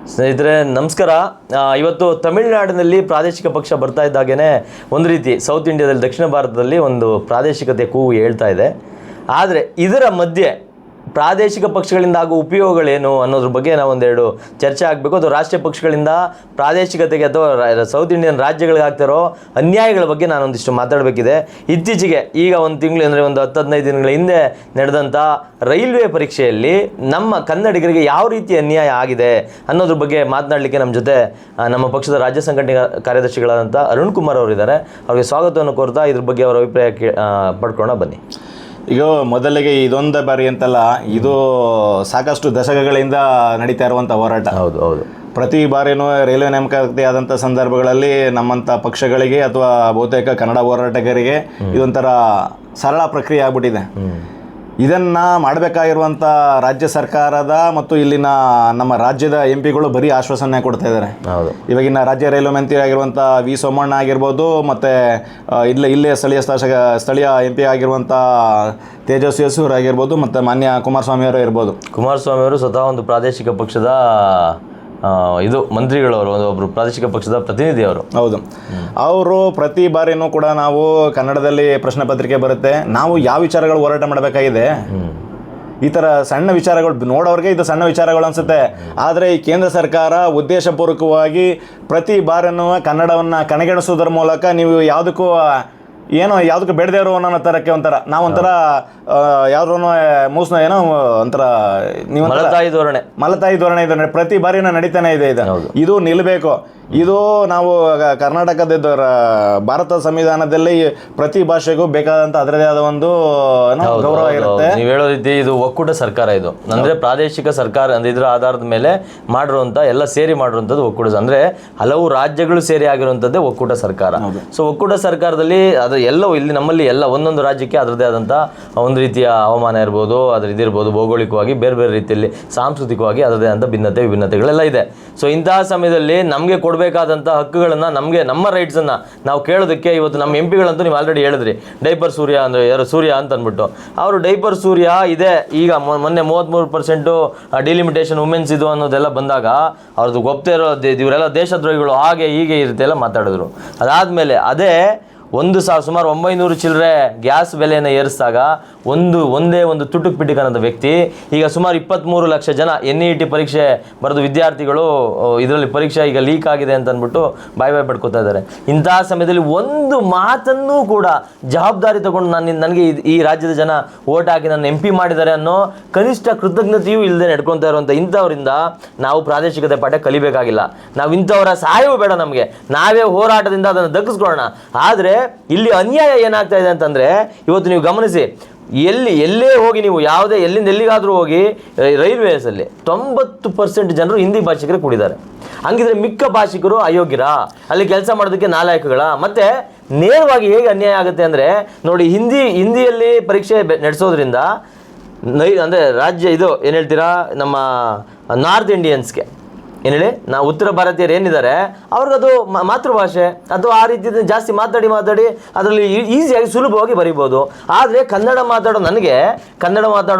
ಸ್ನೇಹಿತರೆ ನಮಸ್ಕಾರ. ಇವತ್ತು ತಮಿಳುನಾಡಿನಲ್ಲಿ ಪ್ರಾದೇಶಿಕ ಪಕ್ಷ ಬರ್ತಾ ಇದ್ದಾಗೇ ಒಂದು ರೀತಿ ಸೌತ್ ಇಂಡಿಯಾದಲ್ಲಿ ದಕ್ಷಿಣ ಭಾರತದಲ್ಲಿ ಒಂದು ಪ್ರಾದೇಶಿಕತೆ ಕೂಗು ಹೇಳ್ತಾ ಇದೆ. ಆದರೆ ಇದರ ಮಧ್ಯೆ ಪ್ರಾದೇಶಿಕ ಪಕ್ಷಗಳಿಂದ ಆಗುವ ಉಪಯೋಗಗಳೇನು ಅನ್ನೋದ್ರ ಬಗ್ಗೆ ನಾವು ಒಂದೆರಡು ಚರ್ಚೆ ಆಗಬೇಕು. ಅಥವಾ ರಾಷ್ಟ್ರೀಯ ಪಕ್ಷಗಳಿಂದ ಪ್ರಾದೇಶಿಕತೆಗೆ ಅಥವಾ ಸೌತ್ ಇಂಡಿಯನ್ ರಾಜ್ಯಗಳಿಗೆ ಆಗ್ತಿರೋ ಅನ್ಯಾಯಗಳ ಬಗ್ಗೆ ನಾನು ಒಂದಿಷ್ಟು ಮಾತಾಡಬೇಕಿದೆ. ಇತ್ತೀಚೆಗೆ ಈಗ ಒಂದು ತಿಂಗಳು ಅಂದರೆ ಒಂದು 10-15 ದಿನಗಳ ಹಿಂದೆ ನಡೆದಂಥ ರೈಲ್ವೆ ಪರೀಕ್ಷೆಯಲ್ಲಿ ನಮ್ಮ ಕನ್ನಡಿಗರಿಗೆ ಯಾವ ರೀತಿ ಅನ್ಯಾಯ ಆಗಿದೆ ಅನ್ನೋದ್ರ ಬಗ್ಗೆ ಮಾತನಾಡಲಿಕ್ಕೆ ನಮ್ಮ ಜೊತೆ ನಮ್ಮ ಪಕ್ಷದ ರಾಜ್ಯ ಸಂಘಟನೆ ಕಾರ್ಯದರ್ಶಿಗಳಾದಂಥ ಅರುಣ್ ಕುಮಾರ್ ಅವರಿದ್ದಾರೆ. ಅವರಿಗೆ ಸ್ವಾಗತವನ್ನು ಕೋರ್ತಾ ಇದ್ರ ಬಗ್ಗೆ ಅವರ ಅಭಿಪ್ರಾಯ ಪಡ್ಕೊಳ್ಳೋಣ ಬನ್ನಿ. ಈಗ ಮೊದಲಿಗೆ ಇದೊಂದು ಬಾರಿ ಅಂತಲ್ಲ, ಇದು ಸಾಕಷ್ಟು ದಶಕಗಳಿಂದ ನಡೀತಾ ಇರುವಂಥ ಹೋರಾಟ. ಹೌದು. ಪ್ರತಿ ಬಾರಿನೂ ರೈಲ್ವೆ ನೇಮಕಾತಿ ಆದಂಥ ಸಂದರ್ಭಗಳಲ್ಲಿ ನಮ್ಮಂಥ ಪಕ್ಷಗಳಿಗೆ ಅಥವಾ ಬಹುತೇಕ ಕನ್ನಡ ಹೋರಾಟಗಾರರಿಗೆ ಇದೊಂಥರ ಸರಳ ಪ್ರಕ್ರಿಯೆ ಆಗ್ಬಿಟ್ಟಿದೆ. ಇದನ್ನು ಮಾಡಬೇಕಾಗಿರುವಂಥ ರಾಜ್ಯ ಸರ್ಕಾರದ ಮತ್ತು ಇಲ್ಲಿನ ನಮ್ಮ ರಾಜ್ಯದ MP ಗಳು ಬರೀ ಆಶ್ವಾಸನೆ ಕೊಡ್ತಾ ಇದ್ದಾರೆ. ಇವಾಗಿನ ರಾಜ್ಯ ರೈಲ್ವೆ ಮಂತ್ರಿ ಆಗಿರುವಂಥ ವಿ ಸೋಮಣ್ಣ ಆಗಿರ್ಬೋದು, ಮತ್ತು ಇಲ್ಲೇ ಸ್ಥಳೀಯ MP ಆಗಿರುವಂಥ ತೇಜಸ್ವಿ ಯಸೂರ್ ಆಗಿರ್ಬೋದು, ಮತ್ತು ಮಾನ್ಯ ಕುಮಾರಸ್ವಾಮಿ ಅವರು ಇರ್ಬೋದು. ಕುಮಾರಸ್ವಾಮಿ ಅವರು ಸ್ವತಃ ಒಂದು ಪ್ರಾದೇಶಿಕ ಪಕ್ಷದ ಮಂತ್ರಿಗಳವರು, ಒಬ್ಬರು ಪ್ರಾದೇಶಿಕ ಪಕ್ಷದ ಪ್ರತಿನಿಧಿ ಅವರು. ಹೌದು, ಅವರು ಪ್ರತಿ ಬಾರಿನೂ ಕೂಡ ನಾವು ಕನ್ನಡದಲ್ಲಿ ಪ್ರಶ್ನೆ ಪತ್ರಿಕೆ ಬರುತ್ತೆ, ನಾವು ಯಾವ ವಿಚಾರಗಳು ಹೋರಾಟ ಮಾಡಬೇಕಾಗಿದೆ. ಈ ಥರ ಸಣ್ಣ ವಿಚಾರಗಳು ನೋಡೋರಿಗೆ ಇದು ಸಣ್ಣ ವಿಚಾರಗಳು ಅನಿಸುತ್ತೆ. ಆದರೆ ಈ ಕೇಂದ್ರ ಸರ್ಕಾರ ಉದ್ದೇಶಪೂರ್ವಕವಾಗಿ ಪ್ರತಿ ಬಾರಿನೂ ಕನ್ನಡವನ್ನು ಕಣಗೆಣಿಸೋದ್ರ ಮೂಲಕ ನೀವು ಯಾವುದಕ್ಕೂ ಬೇಡದೇವರು ಅನ್ನೋ ಥರಕ್ಕೆ ನಾವೊಂಥರ ಯಾವ್ದು ಮೂಸ್ನ ಒಂಥರ ನೀವು ಮಲತಾಯಿ ಧೋರಣೆ ಇದೆ. ಪ್ರತಿ ಬಾರಿನ ನಡೀತಾನೆ ಇದೆ. ಇದು ನಿಲ್ಲಬೇಕು. ಇದು ನಾವು ಕರ್ನಾಟಕದ ಭಾರತ ಸಂವಿಧಾನದಲ್ಲಿ ಪ್ರತಿ ಭಾಷೆಗೂ ಬೇಕಾದಂಥ ಅದರದೇ ಆದ ಒಂದು ಗೌರವ ಇರುತ್ತೆ. ನೀವು ಹೇಳೋ ರೀತಿ ಇದು ಒಕ್ಕೂಟ ಸರ್ಕಾರ. ಇದು ಅಂದ್ರೆ ಪ್ರಾದೇಶಿಕ ಸರ್ಕಾರ ಅಂದ್ರೆ ಇದರ ಆಧಾರದ ಮೇಲೆ ಮಾಡಿರುವಂತ ಎಲ್ಲ ಸೇರಿ ಮಾಡಿರುವಂಥದ್ದು ಒಕ್ಕೂಟ. ಅಂದ್ರೆ ಹಲವು ರಾಜ್ಯಗಳು ಸೇರಿ ಆಗಿರುವಂಥದ್ದೇ ಒಕ್ಕೂಟ ಸರ್ಕಾರ. ಸೊ ಒಕ್ಕೂಟ ಸರ್ಕಾರದಲ್ಲಿ ಅದು ಎಲ್ಲವೂ ಇಲ್ಲಿ ನಮ್ಮಲ್ಲಿ ಎಲ್ಲ ಒಂದೊಂದು ರಾಜ್ಯಕ್ಕೆ ಅದರದೇ ಆದಂಥ ಒಂದು ರೀತಿಯ ಹವಾಮಾನ ಇರ್ಬೋದು, ಇದಿರ್ಬೋದು, ಭೌಗೋಳಿಕವಾಗಿ ಬೇರೆ ಬೇರೆ ರೀತಿಯಲ್ಲಿ ಸಾಂಸ್ಕೃತಿಕವಾಗಿ ಅದರದೇ ಆದಂಥ ಭಿನ್ನತೆಗಳೆಲ್ಲ ಇದೆ. ಸೊ ಇಂತಹ ಸಮಯದಲ್ಲಿ ನಮಗೆ ಬೇಕಾದಂಥ ಹಕ್ಕುಗಳನ್ನು ನಮ್ಮ ರೈಟ್ಸನ್ನು ನಾವು ಕೇಳೋದಕ್ಕೆ ಇವತ್ತು ನಮ್ಮ MP ಗಳಂತೂ ನೀವು ಆಲ್ರೆಡಿ ಹೇಳಿದ್ರಿ, ಡೈಪರ್ ಸೂರ್ಯ ಅಂದರೆ ಯಾರು ಸೂರ್ಯ ಅಂತ ಅಂದ್ಬಿಟ್ಟು ಅವರು ಡೈಪರ್ ಸೂರ್ಯ ಇದೆ. ಈಗ ಮೊನ್ನೆ 33% ಡಿಲಿಮಿಟೇಷನ್ ವುಮೆನ್ಸ್ ಇದು ಅನ್ನೋದೆಲ್ಲ ಬಂದಾಗ ಅವ್ರದ್ದು ಗೊತ್ತೇ ಇರೋ ಇವರೆಲ್ಲ ದೇಶದ್ರೋಹಿಗಳು ಹಾಗೆ ಹೀಗೆ ಇರುತ್ತೆ ಎಲ್ಲ ಮಾತಾಡಿದ್ರು. ಅದಾದಮೇಲೆ ಅದೇ ಸುಮಾರು 900 ಚಿಲ್ಲರೆ ಗ್ಯಾಸ್ ಬೆಲೆಯನ್ನು ಏರಿಸಿದಾಗ ಒಂದೇ ಒಂದು ತುಟುಕ್ ಪಿಟಿಕನದ ವ್ಯಕ್ತಿ ಈಗ ಸುಮಾರು 23 ಲಕ್ಷ ಜನ NET ಪರೀಕ್ಷೆ ಬರೆದು ವಿದ್ಯಾರ್ಥಿಗಳು ಇದರಲ್ಲಿ ಪರೀಕ್ಷೆ ಈಗ ಲೀಕ್ ಆಗಿದೆ ಅಂತ ಅಂದ್ಬಿಟ್ಟು ಬಾಯ್ ಪಡ್ಕೋತಾ ಇದ್ದಾರೆ. ಇಂತಹ ಸಮಯದಲ್ಲಿ ಒಂದು ಮಾತನ್ನೂ ಕೂಡ ಜವಾಬ್ದಾರಿ ತಗೊಂಡು ನನಗೆ ಈ ರಾಜ್ಯದ ಜನ ಓಟ್ ಹಾಕಿ ನನ್ನ MP ಮಾಡಿದ್ದಾರೆ ಅನ್ನೋ ಕನಿಷ್ಠ ಕೃತಜ್ಞತೆಯೂ ಇಲ್ಲದೆ ನಡ್ಕೊತಾ ಇರುವಂಥ ಇಂಥವರಿಂದ ನಾವು ಪ್ರಾದೇಶಿಕತೆ ಪಾಠ ಕಲಿಬೇಕಾಗಿಲ್ಲ. ನಾವು ಇಂಥವರ ಸಹಾಯವೂ ಬೇಡ, ನಮಗೆ ನಾವೇ ಹೋರಾಟದಿಂದ ಅದನ್ನು ದಕ್ಕಿಸ್ಕೊಳ್ಳೋಣ. ಆದರೆ ಇಲ್ಲಿ ಅನ್ಯಾಯ ಏನಾಗ್ತಾ ಇದೆ ಅಂತಂದರೆ ಇವತ್ತು ನೀವು ಗಮನಿಸಿ, ಎಲ್ಲೇ ಹೋಗಿ ನೀವು ಎಲ್ಲಿಂದ ಎಲ್ಲಿಗಾದರೂ ಹೋಗಿ ರೈಲ್ವೇಸಲ್ಲಿ 90% ಜನರು ಹಿಂದಿ ಭಾಷಿಕರೇ ಕೂಡಿದ್ದಾರೆ. ಹಂಗಿದ್ರೆ ಮಿಕ್ಕ ಭಾಷಿಕರು ಅಯೋಗ್ಯರ, ಅಲ್ಲಿ ಕೆಲಸ ಮಾಡೋದಕ್ಕೆ ನಾಲಾಯಕಗಳ. ಮತ್ತು ನೇರವಾಗಿ ಹೇಗೆ ಅನ್ಯಾಯ ಆಗುತ್ತೆ ಅಂದರೆ ನೋಡಿ, ಹಿಂದಿಯಲ್ಲಿ ಪರೀಕ್ಷೆ ನಡೆಸೋದ್ರಿಂದ ಅಂದರೆ ರಾಜ್ಯ ಇದು ಏನು ಹೇಳ್ತೀರಾ, ನಮ್ಮ ನಾರ್ತ್ ಇಂಡಿಯನ್ಸ್ಗೆ ಏನು ಹೇಳಿ ನಾವು ಉತ್ತರ ಭಾರತೀಯರು ಏನಿದ್ದಾರೆ ಅವ್ರಿಗದು ಮಾತೃಭಾಷೆ ಅಥವಾ ಆ ರೀತಿ ಜಾಸ್ತಿ ಮಾತಾಡಿ ಅದರಲ್ಲಿ ಈಸಿಯಾಗಿ ಸುಲಭವಾಗಿ ಬರೀಬೋದು. ಆದರೆ ಕನ್ನಡದಲ್ಲಿ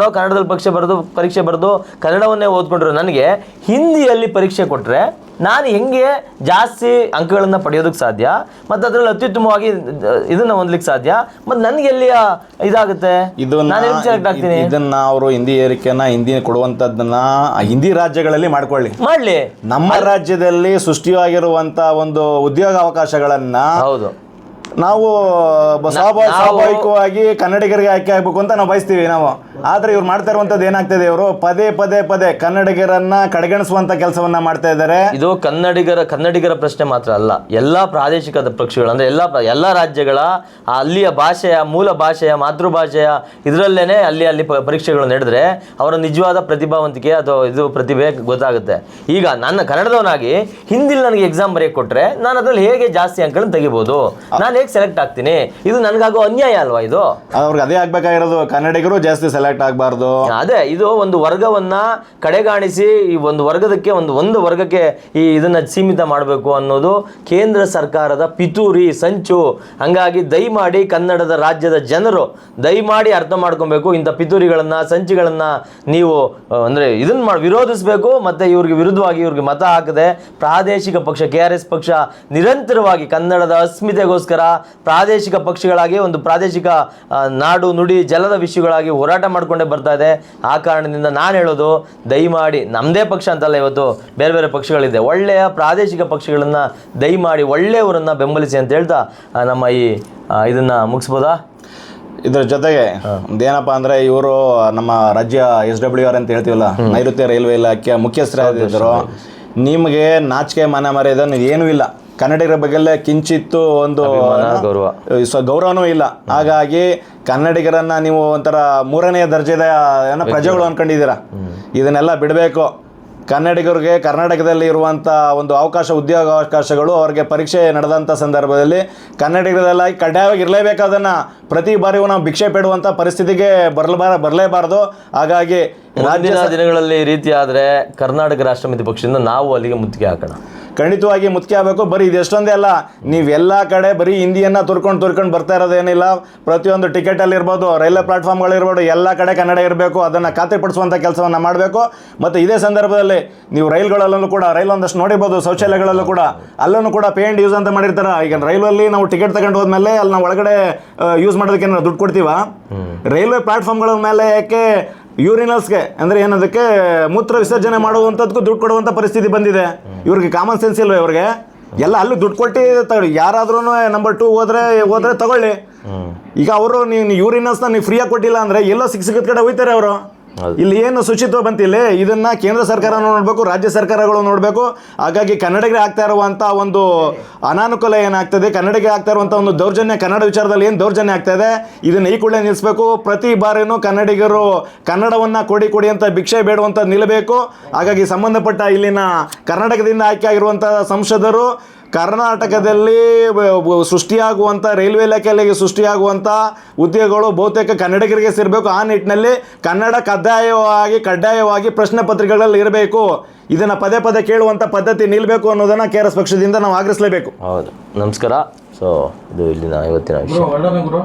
ಪರೀಕ್ಷೆ ಬರೆದು ಕನ್ನಡವನ್ನೇ ಓದ್ಕೊಂಡಿರೋ ನನಗೆ ಹಿಂದಿಯಲ್ಲಿ ಪರೀಕ್ಷೆ ಕೊಟ್ಟರೆ ನಾನು ಹೆಂಗೆ ಜಾಸ್ತಿ ಅಂಕಗಳನ್ನು ಪಡೆಯೋದಕ್ಕೆ ಸಾಧ್ಯ ಮತ್ತು ಅದರಲ್ಲಿ ಅತ್ಯುತ್ತಮವಾಗಿ ಇದನ್ನು ಹೊಂದಲಿಕ್ಕೆ ಸಾಧ್ಯ? ಮತ್ತು ನನಗೆ ಎಲ್ಲಿ ಇದಾಗುತ್ತೆ, ನಾನು ಎಲ್ಲಿ ಸೆಲೆಕ್ಟ್ ಆಗ್ತೀನಿ? ಇದನ್ನ ಅವರು ಹಿಂದಿ ಏರಿಕೆನ ಹಿಂದಿ ಕೊಡುವಂಥದ್ದನ್ನ ಹಿಂದಿ ರಾಜ್ಯಗಳಲ್ಲಿ ಮಾಡಲಿ. ನಮ್ಮ ರಾಜ್ಯದಲ್ಲಿ ಸೃಷ್ಟಿಯಾಗಿರುವಂಥ ಒಂದು ಉದ್ಯೋಗ ಅವಕಾಶಗಳನ್ನ ನಾವು ಸ್ವಾಭಾವಿಕವಾಗಿ ಕನ್ನಡಿಗರಿಗೆ ಆಯ್ಕೆ ಆಗಬೇಕು ಅಂತ ನಾವು ಬಯಸ್ತೀವಿ ನಾವು. ಆದರೆ ಇವ್ರು ಮಾಡ್ತಾ ಇರುವಂಥದ್ದು ಏನಾಗ್ತದೆ, ಇವರು ಪದೇ ಕನ್ನಡಿಗರನ್ನ ಕಡೆಗಣಿಸುವಂತ ಕೆಲಸವನ್ನ ಮಾಡ್ತಾ ಇದ್ದಾರೆ. ಇದು ಕನ್ನಡಿಗರ ಪ್ರಶ್ನೆ ಮಾತ್ರ ಅಲ್ಲ, ಎಲ್ಲ ಪ್ರಾದೇಶಿಕ ಪಕ್ಷಗಳು ಅಂದ್ರೆ ಎಲ್ಲ ರಾಜ್ಯಗಳ ಅಲ್ಲಿಯ ಭಾಷೆಯ ಮೂಲ ಭಾಷೆಯ ಮಾತೃಭಾಷೆಯ ಇದರಲ್ಲೇನೆ ಅಲ್ಲಿ ಪರೀಕ್ಷೆಗಳು ನಡೆದ್ರೆ ಅವರ ನಿಜವಾದ ಪ್ರತಿಭಾವಂತಿಕೆ ಅಥವಾ ಇದು ಪ್ರತಿಭೆ ಗೊತ್ತಾಗುತ್ತೆ. ಈಗ ನನ್ನ ಕನ್ನಡದವನಾಗಿ ಹಿಂದಿಲಿ ನನಗೆ ಎಕ್ಸಾಮ್ ಬರೆಯಕ್ಕೆ ಕೊಟ್ಟರೆ ನಾನು ಅದ್ರಲ್ಲಿ ಹೇಗೆ ಜಾಸ್ತಿ ಅಂಕಗಳನ್ನು ತೆಗಿಬೋದು, ನಾನು ಹೇಗೆ ಸೆಲೆಕ್ಟ್ ಆಗ್ತೀನಿ? ಇದು ನನಗಾಗೋ ಅನ್ಯಾಯ ಅಲ್ವಾ? ಇದು ಅವ್ರಿಗೆ ಅದೇ ಆಗ್ಬೇಕಾಗಿರೋದು, ಕನ್ನಡಿಗರು ಜಾಸ್ತಿ ಸೆಲೆಕ್ಟ್ ಆಗಬಾರ್ದು. ಅದೇ ಇದು ಒಂದು ವರ್ಗವನ್ನ ಕಡೆಗಾಣಿಸಿ ಈ ಒಂದು ವರ್ಗದಕ್ಕೆ ಒಂದು ವರ್ಗಕ್ಕೆ ಈ ಇದನ್ನ ಸೀಮಿತ ಮಾಡಬೇಕು ಅನ್ನೋದು ಕೇಂದ್ರ ಸರ್ಕಾರದ ಪಿತೂರಿ ಸಂಚು. ಹಂಗಾಗಿ ದಯಮಾಡಿ ಕನ್ನಡದ ರಾಜ್ಯದ ಜನರು ದಯಮಾಡಿ ಅರ್ಥ ಮಾಡ್ಕೊಬೇಕು. ಇಂಥ ಪಿತೂರಿಗಳನ್ನ ಸಂಚುಗಳನ್ನ ನೀವು ಅಂದ್ರೆ ಇದನ್ನ ವಿರೋಧಿಸಬೇಕು. ಮತ್ತೆ ಇವ್ರಿಗೆ ವಿರುದ್ಧವಾಗಿ ಇವ್ರಿಗೆ ಮತ ಹಾಕದೆ ಪ್ರಾದೇಶಿಕ ಪಕ್ಷ KRS ಪಕ್ಷ ನಿರಂತರವಾಗಿ ಕನ್ನಡದ ಅಸ್ಮಿತೆಗೋಸ್ಕರ ಪ್ರಾದೇಶಿಕ ಪಕ್ಷಗಳಾಗಿ ಒಂದು ಪ್ರಾದೇಶಿಕ ನಾಡು ನುಡಿ ಜಲದ ವಿಷಯಗಳಾಗಿ ಹೋರಾಟ ಮಾಡ್ಕೊಂಡೇ ಬರ್ತಾ ಇದೆ. ಆ ಕಾರಣದಿಂದ ನಾನು ಹೇಳೋದು ದಯಮಾಡಿ ನಮ್ಮದೇ ಪಕ್ಷ ಅಂತಲ್ಲ, ಇವತ್ತು ಬೇರೆ ಬೇರೆ ಪಕ್ಷಗಳಿದೆ, ಒಳ್ಳೆಯ ಪ್ರಾದೇಶಿಕ ಪಕ್ಷಗಳನ್ನು ದಯಮಾಡಿ ಒಳ್ಳೆಯವರನ್ನ ಬೆಂಬಲಿಸಿ ಅಂತ ಹೇಳ್ತಾ ನಮ್ಮ ಈ ಇದನ್ನ ಮುಗಿಸ್ಬೋದಾ? ಇದ್ರ ಜೊತೆಗೆ ಏನಪ್ಪ ಅಂದ್ರೆ ಇವರು ನಮ್ಮ ರಾಜ್ಯ SWR ಅಂತ ಹೇಳ್ತೀವಲ್ಲ, ನೈಋತ್ಯ ರೈಲ್ವೆ ಇಲಾಖೆ ಮುಖ್ಯಸ್ಥರಾಗಿದ್ದರು. ನಿಮಗೆ ನಾಚಿಕೆ ಮಾನ ಮರ್ಯಾದೆ ಏನೂ ಇಲ್ಲ, ಕನ್ನಡಿಗರ ಬಗ್ಗೆ ಕಿಂಚಿತ್ತು ಒಂದು ಗೌರವನೂ ಇಲ್ಲ. ಹಾಗಾಗಿ ಕನ್ನಡಿಗರನ್ನ ನೀವು ಒಂಥರ ಮೂರನೇ ದರ್ಜೆದ ಏನೋ ಪ್ರಜೆಗಳು ಅನ್ಕೊಂಡಿದ್ದೀರಾ. ಇದನ್ನೆಲ್ಲ ಬಿಡಬೇಕು. ಕನ್ನಡಿಗರಿಗೆ ಕರ್ನಾಟಕದಲ್ಲಿ ಇರುವಂಥ ಒಂದು ಉದ್ಯೋಗಾವಕಾಶಗಳು ಅವ್ರಿಗೆ ಪರೀಕ್ಷೆ ನಡೆದಂಥ ಸಂದರ್ಭದಲ್ಲಿ ಕನ್ನಡಿಗರಲ್ಲಾಗಿ ಕಡ್ಡಾಯವಾಗಿ ಇರಲೇಬೇಕು. ಅದನ್ನು ಪ್ರತಿ ಬಾರಿಯೂ ನಾವು ಭಿಕ್ಷೆ ಬೇಡುವಂಥ ಪರಿಸ್ಥಿತಿಗೆ ಬರಲೇಬಾರ್ದು. ಹಾಗಾಗಿ ರಾಜ್ಯದ ದಿನಗಳಲ್ಲಿ ಈ ರೀತಿ ಆದರೆ ಕರ್ನಾಟಕ ರಾಷ್ಟ್ರಮಿತಿ ಪಕ್ಷದಿಂದ ನಾವು ಅಲ್ಲಿಗೆ ಮುತ್ತಿಗೆ ಹಾಕೋಣ. ಖಂಡಿತವಾಗಿ ಮುಖ್ಯ ಆಗಬೇಕು. ಬರೀ ಇದೆಷ್ಟೊಂದೇ ಅಲ್ಲ, ನೀವೆಲ್ಲ ಕಡೆ ಬರೀ ಹಿಂದಿಯನ್ನು ತುರ್ಕೊಂಡು ಬರ್ತಾ ಇರೋದೇನಿಲ್ಲ. ಪ್ರತಿಯೊಂದು ಟಿಕೆಟಲ್ಲಿ ಇರ್ಬೋದು, ರೈಲ್ವೆ ಪ್ಲಾಟ್ಫಾರ್ಮ್ಗಳಿರ್ಬೋದು, ಎಲ್ಲ ಕಡೆ ಕನ್ನಡ ಇರಬೇಕು. ಅದನ್ನು ಖಾತ್ರಿಪಡಿಸುವಂಥ ಕೆಲಸವನ್ನು ಮಾಡಬೇಕು. ಮತ್ತು ಇದೇ ಸಂದರ್ಭದಲ್ಲಿ ನೀವು ರೈಲ್ಗಳಲ್ಲೂ ಕೂಡ, ರೈಲ್ ಒಂದಷ್ಟು ನೋಡಿರ್ಬೋದು, ಶೌಚಾಲಯಗಳಲ್ಲೂ ಕೂಡ ಅಲ್ಲೂ ಕೂಡ ಪೇ ಆ್ಯಂಡ್ ಯೂಸ್ ಅಂತ ಮಾಡಿರ್ತಾರೆ. ಈಗ ರೈಲಲ್ಲಿ ನಾವು ಟಿಕೆಟ್ ತಗೊಂಡು ಹೋದ್ಮೇಲೆ ಅಲ್ಲಿ ನಾವು ಒಳಗಡೆ ಯೂಸ್ ಮಾಡೋದಕ್ಕೆ ನಾವು ದುಡ್ಡು ಕೊಡ್ತೀವ. ರೈಲ್ವೆ ಪ್ಲಾಟ್ಫಾರ್ಮ್ಗಳ ಮೇಲೆ ಯಾಕೆ ಯೂರಿನಲ್ಸ್ಗೆ ಅಂದರೆ ಏನದಕ್ಕೆ ಮೂತ್ರ ವಿಸರ್ಜನೆ ಮಾಡುವಂಥದ್ದಕ್ಕೂ ದುಡ್ಡು ಕೊಡುವಂಥ ಪರಿಸ್ಥಿತಿ ಬಂದಿದೆ. ಇವ್ರಿಗೆ ಕಾಮನ್ ಸೆನ್ಸ್ ಇಲ್ವ? ಇವ್ರಿಗೆ ಎಲ್ಲ ಅಲ್ಲಿ ದುಡ್ಡು ಕೊಟ್ಟು ತಗೊಳ್ಳಿ. ಯಾರಾದ್ರೂ ನಂಬರ್ 2 ಹೋದ್ರೆ ತಗೊಳ್ಳಿ. ಈಗ ಅವರು ನೀವು ಯೂರಿನಲ್ಸ್ನ ನೀವು ಫ್ರೀಯಾಗಿ ಕೊಟ್ಟಿಲ್ಲ ಅಂದರೆ ಎಲ್ಲೋ ಸಿಕ್ಕದ ಕಡೆ ಹೋಯ್ತಾರೆ ಅವರು. ಇಲ್ಲಿ ಏನು ಶುಚಿತ್ವ ಬಂತಿಲ್ಲ. ಇದನ್ನ ಕೇಂದ್ರ ಸರ್ಕಾರ ನೋಡಬೇಕು, ರಾಜ್ಯ ಸರ್ಕಾರಗಳು ನೋಡಬೇಕು. ಹಾಗಾಗಿ ಕನ್ನಡಿಗರಿಗೆ ಆಗ್ತಾ ಇರುವಂಥ ಒಂದು ಅನಾನುಕೂಲ ಏನಾಗ್ತದೆ, ಕನ್ನಡಿಗರಿಗೆ ಆಗ್ತಾ ಇರುವಂಥ ಒಂದು ದೌರ್ಜನ್ಯ, ಕನ್ನಡ ವಿಚಾರದಲ್ಲಿ ಏನು ದೌರ್ಜನ್ಯ ಆಗ್ತಾ ಇದೆ, ಇದನ್ನು ಈ ಕೂಡಲೇ ನಿಲ್ಲಿಸಬೇಕು. ಪ್ರತಿ ಬಾರಿನೂ ಕನ್ನಡಿಗರು ಕನ್ನಡವನ್ನು ಕೊಡಿ ಅಂತ ಭಿಕ್ಷೆ ಬೇಡುವಂಥದ್ದು ನಿಲ್ಲಬೇಕು. ಹಾಗಾಗಿ ಸಂಬಂಧಪಟ್ಟ ಇಲ್ಲಿನ ಕರ್ನಾಟಕದಿಂದ ಆಯ್ಕೆ ಆಗಿರುವಂಥ ಸಂಸದರು ಕರ್ನಾಟಕದಲ್ಲಿ ಸೃಷ್ಟಿಯಾಗುವಂಥ ರೈಲ್ವೆ ಇಲಾಖೆಯಲ್ಲಿ ಸೃಷ್ಟಿಯಾಗುವಂಥ ಉದ್ಯೋಗಗಳು ಬಹುತೇಕ ಕನ್ನಡಿಗರಿಗೆ ಸೇರಬೇಕು. ಆ ನಿಟ್ಟಿನಲ್ಲಿ ಕನ್ನಡ ಕಡ್ಡಾಯವಾಗಿ ಪ್ರಶ್ನೆ ಪತ್ರಿಕೆಗಳಲ್ಲಿ ಇರಬೇಕು. ಇದನ್ನು ಪದೇ ಕೇಳುವಂಥ ಪದ್ಧತಿ ನಿಲ್ಲಬೇಕು ಅನ್ನೋದನ್ನು KRS ಪಕ್ಷದಿಂದ ನಾವು ಆಗ್ರಹಿಸಲೇಬೇಕು. ಹೌದು. ನಮಸ್ಕಾರ. ಸೊ ಇದು ಇಲ್ಲಿನ ಇವತ್ತಿನ ವಿಷಯ.